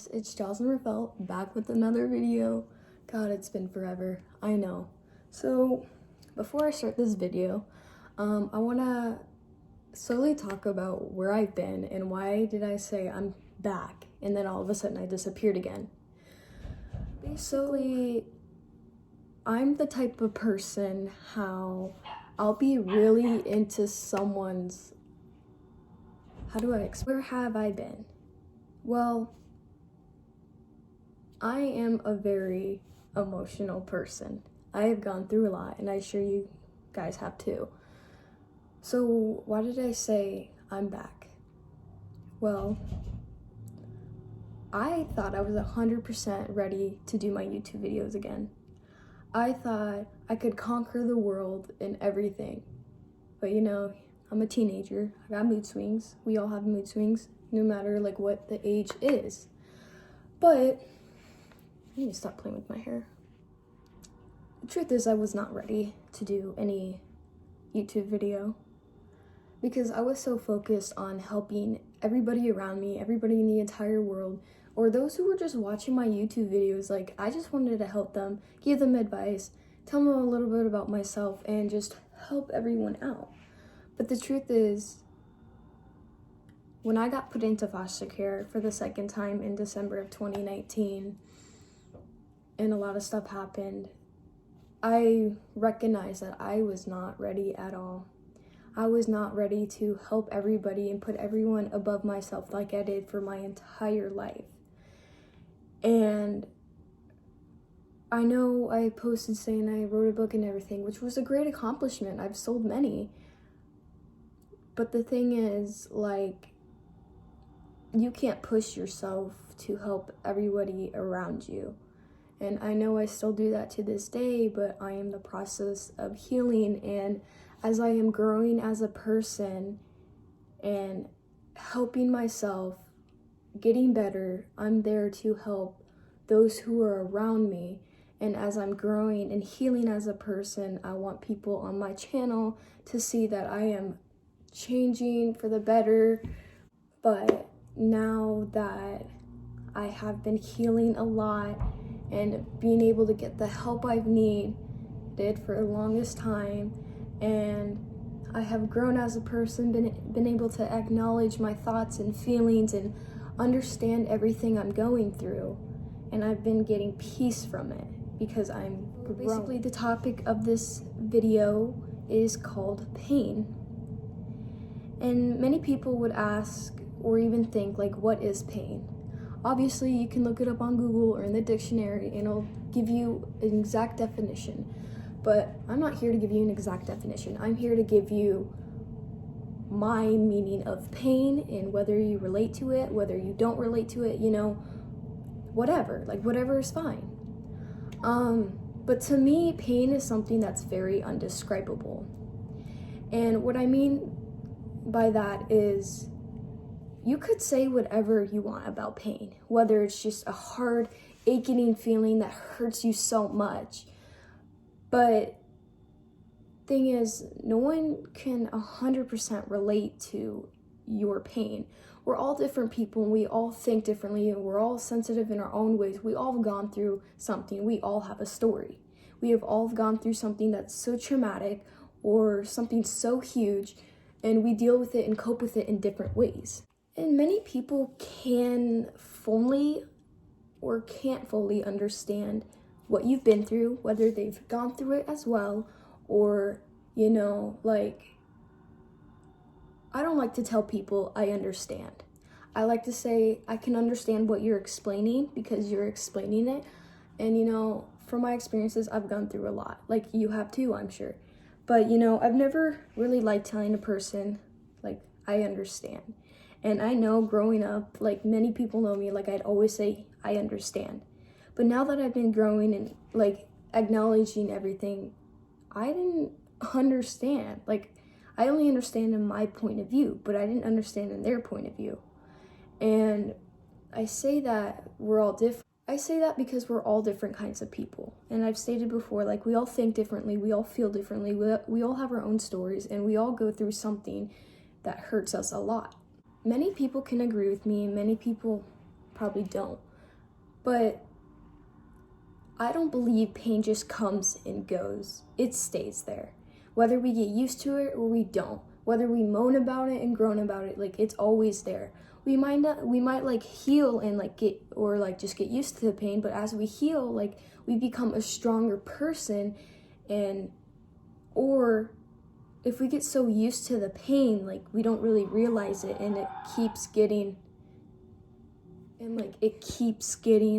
guys, it's Jocelyn Raffel back with another video. God, it's been forever, I know. So before I start this video, I want to slowly talk about where I've been and why did I say I'm back and then all of a sudden I disappeared again. Basically, I'm the type of person how I'll be really into someone's, where have I been? Well, I am a very emotional person. I have gone through a lot, and I'm sure you guys have too. So why did I say I'm back? Well, I thought I was 100% ready to do my YouTube videos again. I thought I could conquer the world and everything. But you know, I'm a teenager. I got mood swings. We all have mood swings, no matter like what the age is. But I need to stop playing with my hair. The truth is, I was not ready to do any YouTube video because I was so focused on helping everybody around me, everybody in the entire world, or those who were just watching my YouTube videos. Like, I just wanted to help them, give them advice, tell them a little bit about myself, and just help everyone out. But the truth is, when I got put into foster care for the second time in December of 2019, and a lot of stuff happened, I recognized that I was not ready at all. I was not ready to help everybody and put everyone above myself like I did for my entire life. And I know I posted saying I wrote a book and everything, which was a great accomplishment. I've sold many. But the thing is, like, you can't push yourself to help everybody around you. And I know I still do that to this day, but I am in the process of healing. And as I am growing as a person and helping myself, getting better, I'm there to help those who are around me. And as I'm growing and healing as a person, I want people on my channel to see that I am changing for the better. But now that I have been healing a lot and being able to get the help I've needed for the longest time, and I have grown as a person, been able to acknowledge my thoughts and feelings and understand everything I'm going through, and I've been getting peace from it because I'm growing. Basically, the topic of this video is called pain. And many people would ask or even think, like, what is pain? Obviously, you can look it up on Google or in the dictionary and it'll give you an exact definition. But I'm not here to give you an exact definition. I'm here to give you my meaning of pain, and whether you relate to it, whether you don't relate to it, you know, whatever. Like, whatever is fine. But to me, pain is something that's very undescribable. And what I mean by that is, you could say whatever you want about pain, whether it's just a hard, aching feeling that hurts you so much. But thing is, no one can 100% relate to your pain. We're all different people and we all think differently and we're all sensitive in our own ways. We all have gone through something. We all have a story. We have all gone through something that's so traumatic or something so huge, and we deal with it and cope with it in different ways. And many people can fully or can't fully understand what you've been through, whether they've gone through it as well, or, you know, like, I don't like to tell people I understand. I like to say I can understand what you're explaining because you're explaining it. And, you know, from my experiences, I've gone through a lot. Like, you have too, I'm sure. But, you know, I've never really liked telling a person, like, I understand. And I know growing up, like, many people know me, like, I'd always say, I understand. But now that I've been growing and, like, acknowledging everything, I didn't understand. Like, I only understand in my point of view, but I didn't understand in their point of view. And I say that we're all different. I say that because we're all different kinds of people. And I've stated before, like, we all think differently, we all feel differently, we all have our own stories, and we all go through something that hurts us a lot. Many people can agree with me, and many people probably don't. But I don't believe pain just comes and goes. It stays there. Whether we get used to it or we don't, whether we moan about it and groan about it, like, it's always there. We might like heal and like get, or like just get used to the pain, but as we heal, like, we become a stronger person. And or if we get so used to the pain, like, we don't really realize it, and it keeps getting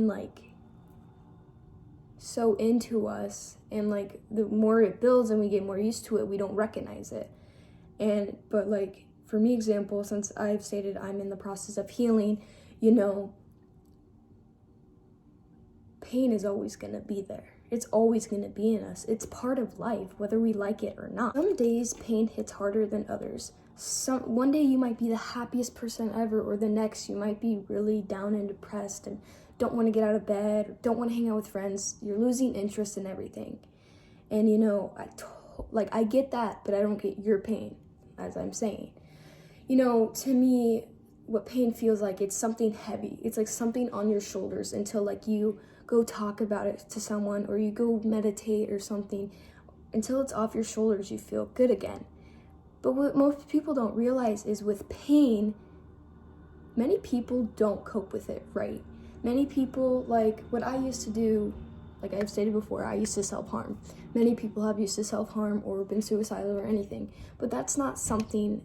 like so into us, and like the more it builds and we get more used to it, we don't recognize it. But like, for me, example, since I've stated I'm in the process of healing, pain is always gonna be there. It's always gonna be in us. It's part of life, whether we like it or not. Some days pain hits harder than others. One day you might be the happiest person ever, or the next you might be really down and depressed and don't want to get out of bed, or don't want to hang out with friends. You're losing interest in everything. And I get that, but I don't get your pain, as I'm saying. To me, what pain feels like, it's something heavy. It's like something on your shoulders until like you go talk about it to someone, or you go meditate or something. Until it's off your shoulders, you feel good again. But what most people don't realize is, with pain, many people don't cope with it right. Many people, like what I used to do, like I've stated before, I used to self-harm. Many people have used to self-harm or been suicidal or anything, but that's not something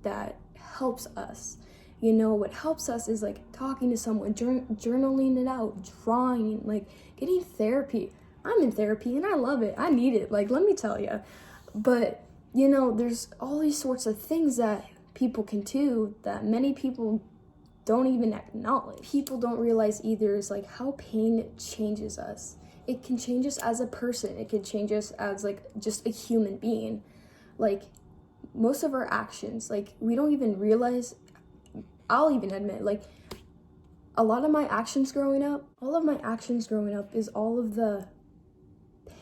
that helps us. What helps us is like talking to someone, journaling it out, drawing, like getting therapy. I'm in therapy and I love it. I need it, like, let me tell you. But, there's all these sorts of things that people can do that many people don't even acknowledge. People don't realize either is like how pain changes us. It can change us as a person. It can change us as like just a human being. Like, most of our actions, like, we don't even realize. I'll even admit, like, all of my actions growing up is all of the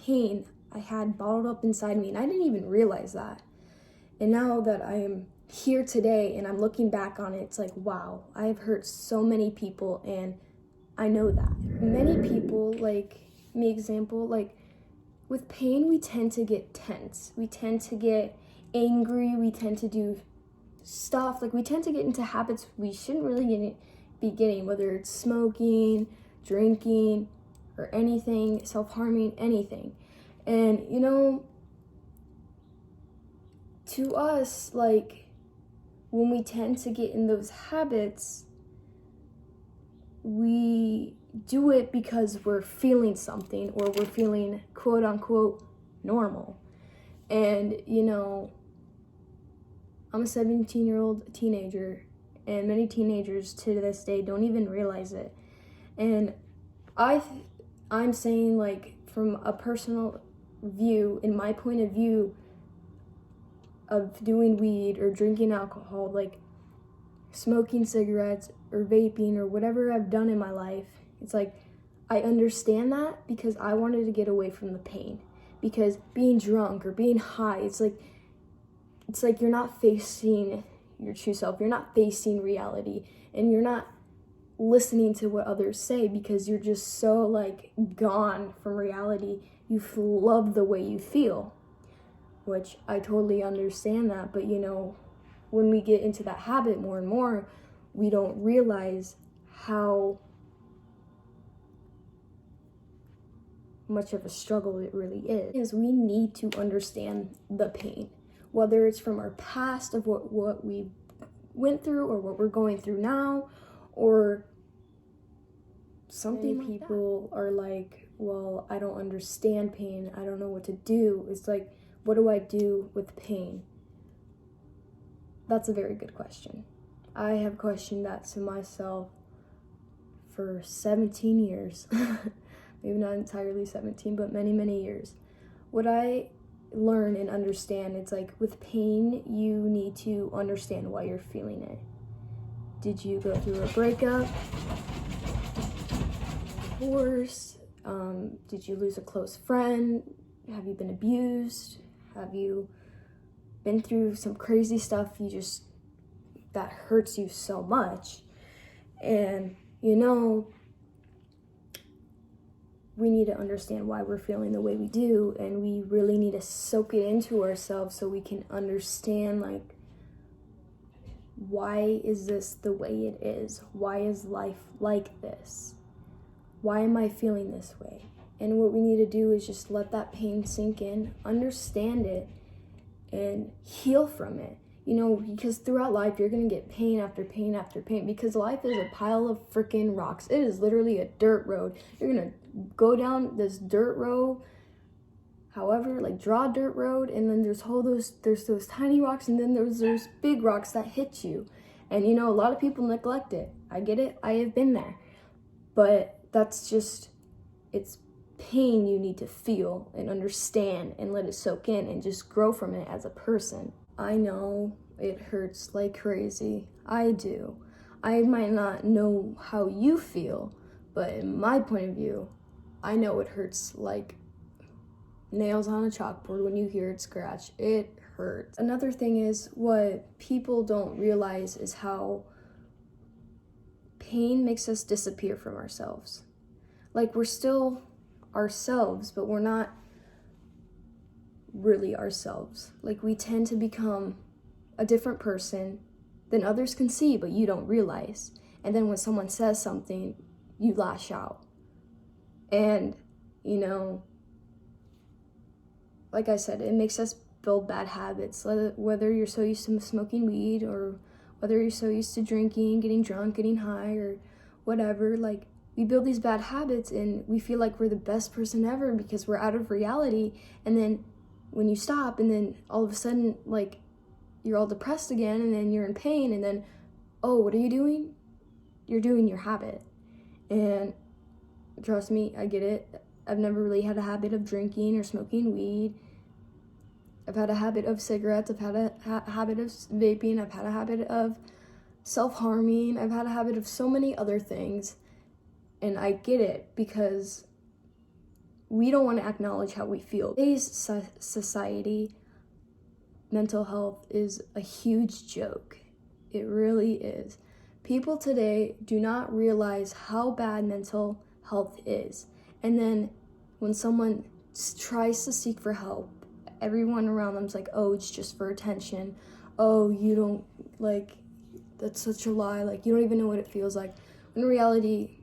pain I had bottled up inside me, and I didn't even realize that. And now that I am here today and I'm looking back on it, it's like, wow, I have hurt so many people, and I know that. Many people, like me example, like, with pain, we tend to get tense. We tend to get angry. We tend to do stuff, like, we tend to get into habits we shouldn't really be getting, whether it's smoking, drinking, or anything, self-harming, anything. And, to us, like, when we tend to get in those habits, we do it because we're feeling something, or we're feeling quote unquote normal. And, I'm a 17-year-old teenager, and many teenagers to this day don't even realize it. And I'm saying, like, from a personal view, in my point of view of doing weed or drinking alcohol, like smoking cigarettes or vaping or whatever I've done in my life, it's like, I understand that because I wanted to get away from the pain. Because being drunk or being high, it's like you're not facing your true self. You're not facing reality, and you're not listening to what others say because you're just so, like, gone from reality. You love the way you feel, which I totally understand that. But, when we get into that habit more and more, we don't realize how much of a struggle it really is. We need to understand the pain, whether it's from our past of what we went through, or what we're going through now, or something. Many people are like, well, I don't understand pain. I don't know what to do. It's like, what do I do with pain? That's a very good question. I have questioned that to myself for 17 years. Maybe not entirely 17, but many, many years. What I learn and understand, it's like, with pain, you need to understand why you're feeling it. Did you go through a breakup? Divorce? Did you lose a close friend? Have you been abused? Have you been through some crazy stuff that hurts you so much? And, we need to understand why we're feeling the way we do, and we really need to soak it into ourselves so we can understand, like, why is this the way it is? Why is life like this? Why am I feeling this way? And what we need to do is just let that pain sink in, understand it, and heal from it. You know, because throughout life, you're going to get pain after pain after pain, because life is a pile of freaking rocks. It is literally a dirt road. You're going to go down this dirt road, however, like, draw a dirt road, and then there's those tiny rocks, and then there's big rocks that hit you. And, you know, a lot of people neglect it. I get it. I have been there. But that's just, it's pain you need to feel and understand and let it soak in and just grow from it as a person. I know it hurts like crazy. I do. I might not know how you feel, but in my point of view, I know it hurts like nails on a chalkboard when you hear it scratch. It hurts. Another thing is, what people don't realize is how pain makes us disappear from ourselves. Like, we're still ourselves, but we're not really ourselves. Like, we tend to become a different person than others can see, but you don't realize. And then when someone says something, you lash out. And, you know, like I said, it makes us build bad habits, whether you're so used to smoking weed, or whether you're so used to drinking, getting drunk, getting high, or whatever. Like, we build these bad habits and we feel like we're the best person ever because we're out of reality. And then when you stop, and then all of a sudden, like, you're all depressed again, and then you're in pain, and then, oh, what are you doing? You're doing your habit. And trust me, I get it. I've never really had a habit of drinking or smoking weed. I've had a habit of cigarettes. I've had a habit of vaping. I've had a habit of self-harming. I've had a habit of so many other things. And I get it, because we don't want to acknowledge how we feel. Today's society, mental health is a huge joke. It really is. People today do not realize how bad mental health is. And then when someone tries to seek for help, everyone around them's like, oh, it's just for attention. Oh, you don't, like, that's such a lie. Like, you don't even know what it feels like. In reality,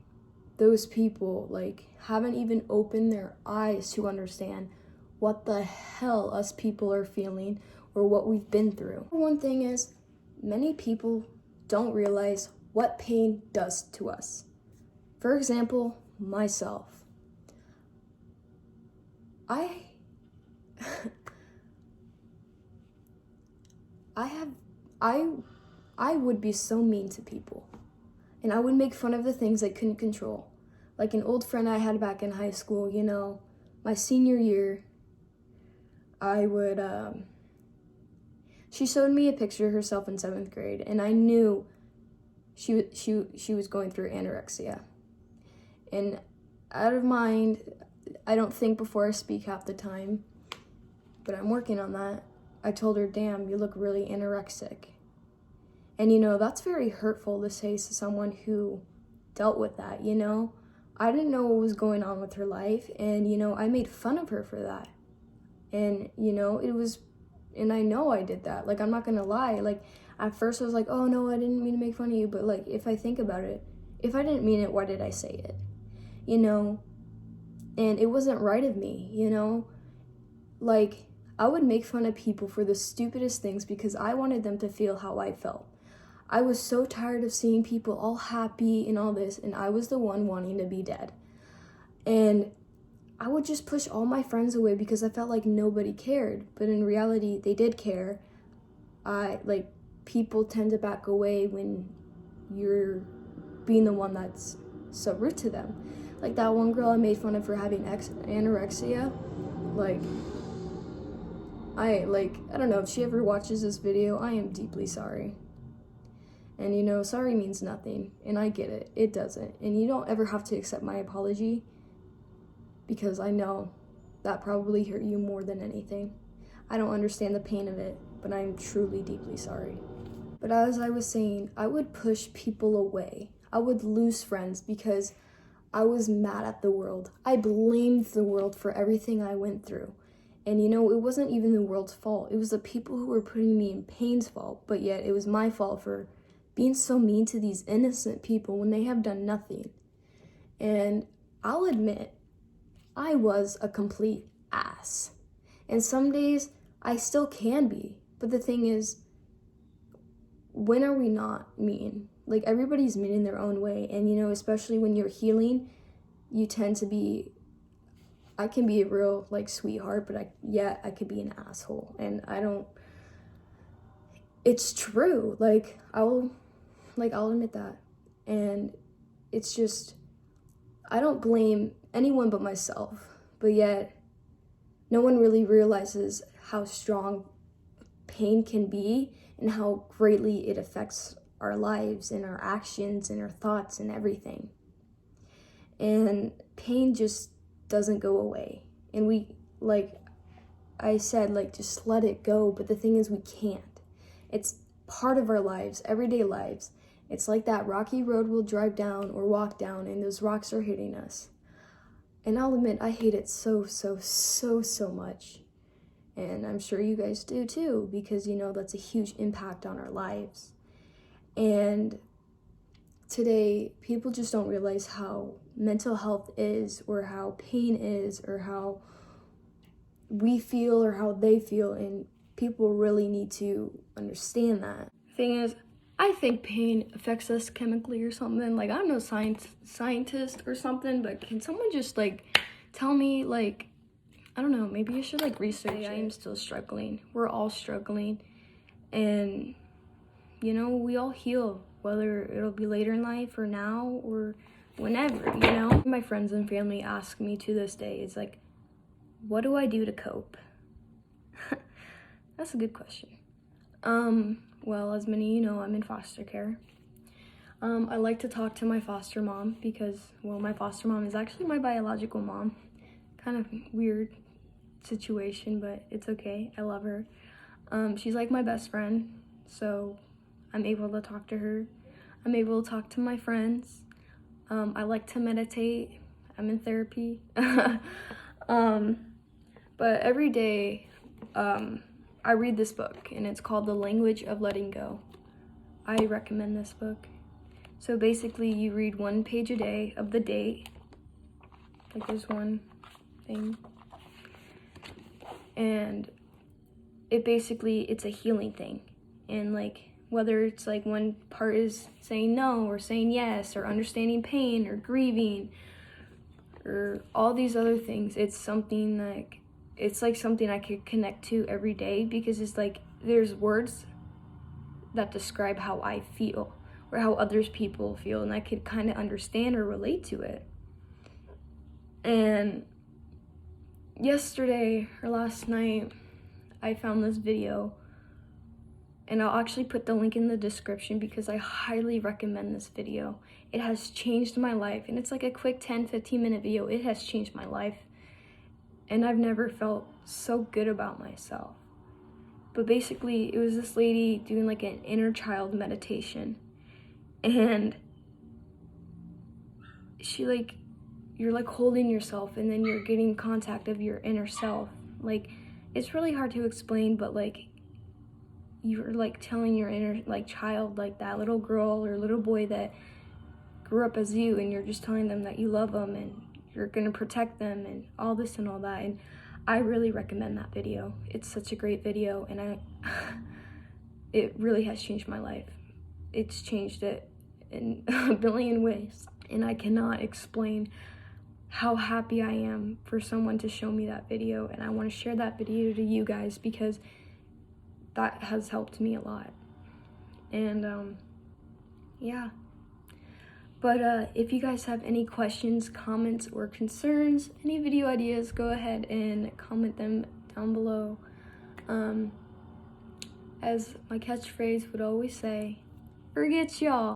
those people, like, haven't even opened their eyes to understand what the hell us people are feeling or what we've been through. One thing is, many people don't realize what pain does to us. For example, myself. I would be so mean to people, and I would make fun of the things I couldn't control. Like an old friend I had back in high school, you know, my senior year, I would, she showed me a picture of herself in 7th grade, and I knew she was going through anorexia. And out of mind, I don't think before I speak half the time, but I'm working on that. I told her, damn, you look really anorexic. And, you know, that's very hurtful to say to someone who dealt with that, you know? I didn't know what was going on with her life, and, you know, I made fun of her for that. And, you know, and I know I did that. Like, I'm not gonna lie. Like, at first I was like, oh, no, I didn't mean to make fun of you. But, like, if I think about it, if I didn't mean it, why did I say it? You know? And it wasn't right of me, you know? Like, I would make fun of people for the stupidest things because I wanted them to feel how I felt. I was so tired of seeing people all happy and all this, and I was the one wanting to be dead. And I would just push all my friends away because I felt like nobody cared. But in reality, they did care. People tend to back away when you're being the one that's so rude to them. Like that one girl I made fun of for having anorexia. I don't know if she ever watches this video. I am deeply sorry. And, you know, sorry means nothing. And I get it. It doesn't. And you don't ever have to accept my apology, because I know that probably hurt you more than anything. I don't understand the pain of it, but I'm truly deeply sorry. But as I was saying, I would push people away. I would lose friends because I was mad at the world. I blamed the world for everything I went through. And you know, it wasn't even the world's fault. It was the people who were putting me in pain's fault. But yet it was my fault for being so mean to these innocent people when they have done nothing. And I'll admit, I was a complete ass. And some days I still can be. But the thing is, when are we not mean? Like, everybody's mean in their own way. And you know, especially when you're healing, you tend to be, I can be a real like sweetheart, but I could be an asshole. And it's true. I'll admit that. And it's just, I don't blame anyone but myself. But yet, no one really realizes how strong pain can be and how greatly it affects our lives and our actions and our thoughts and everything. And pain just doesn't go away. And we, like I said, just let it go. But the thing is, we can't. It's part of our lives, everyday lives. It's like that rocky road we'll drive down or walk down, and those rocks are hitting us. And I'll admit, I hate it so much. And I'm sure you guys do too, because you know that's a huge impact on our lives. And today, people just don't realize how mental health is, or how pain is, or how we feel, or how they feel, and people really need to understand that. Thing is, I think pain affects us chemically or something. Like, I'm no scientist or something, but can someone just tell me, I don't know, maybe you should research it. I am still struggling. We're all struggling. And, you know, we all heal, whether it'll be later in life or now or whenever, you know? My friends and family ask me to this day, it's what do I do to cope? That's a good question. Well, as many of you know, I'm in foster care. I like to talk to my foster mom because, well, my foster mom is actually my biological mom. Kind of weird situation, but it's okay. I love her. She's like my best friend, so I'm able to talk to her. I'm able to talk to my friends. I like to meditate. I'm in therapy. But every day, I read this book, and it's called The Language of Letting Go. I recommend this book. So basically, you read one page a day of the date. There's one thing. And it's a healing thing. And whether it's one part is saying no or saying yes or understanding pain or grieving or all these other things, it's something something I could connect to every day, because it's there's words that describe how I feel or how others people feel, and I could kind of understand or relate to it. And yesterday or last night, I found this video, and I'll actually put the link in the description because I highly recommend this video. It has changed my life, and it's a quick 10-15 minute video. It has changed my life, and I've never felt so good about myself. But basically, it was this lady doing an inner child meditation, and she you're holding yourself, and then you're getting contact of your inner self. It's really hard to explain, but you're telling your inner child, that little girl or little boy that grew up as you, and you're just telling them that you love them and you're gonna protect them and all this and all that. And I really recommend that video. It's such a great video, and it really has changed my life. It's changed it in a billion ways, and I cannot explain how happy I am for someone to show me that video. And I want to share that video to you guys because that has helped me a lot. And yeah. But if you guys have any questions, comments, or concerns, any video ideas, go ahead and comment them down below. As my catchphrase would always say, forget y'all.